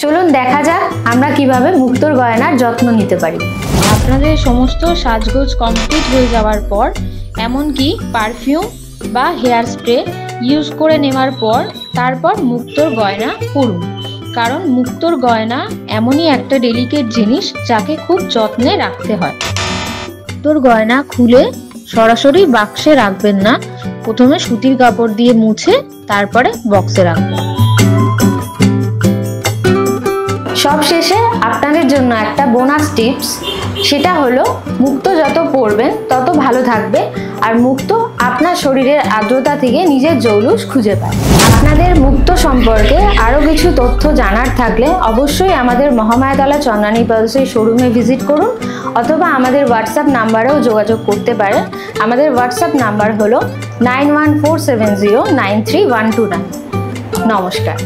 চলুন দেখা যাক আমরা কিভাবে মুক্তোর গয়নার যত্ন নিতে পারি। আপনাদের সমস্ত সাজগোজ কমপ্লিট হয়ে যাওয়ার পর এমনকি পারফিউম বা হেয়ার স্প্রে ইউজ করে নেওয়ার পর তারপর মুক্তোর গয়না পরুন, কারণ মুক্তোর গয়না এমনই একটা ডেলিকেট জিনিস যাকে খুব যত্নে রাখতে হয়। মুক্তোর গয়না খুলে সরাসরি বাক্সে রাখবেন না, প্রথমে সুতির কাপড় দিয়ে মুছে তারপরে বক্সে রাখবেন। সবশেষে আপনাদের জন্য একটা বোনাস টিপস, সেটা হলো মুক্তো যত পরবেন তত ভালো থাকবে আর মুক্তো আপনার শরীরের আর্দ্রতা থেকে নিজের জৌলুস খুঁজে পায়। আপনাদের মুক্তো সম্পর্কে আরও কিছু তথ্য জানার থাকলে অবশ্যই আমাদের মহামায়াতলা চন্দ্রানী পালসের শোরুমে ভিজিট করুন অথবা আমাদের হোয়াটসঅ্যাপ নাম্বারেও যোগাযোগ করতে পারেন। আমাদের হোয়াটসঅ্যাপ নাম্বার হলো 9147093129। নমস্কার।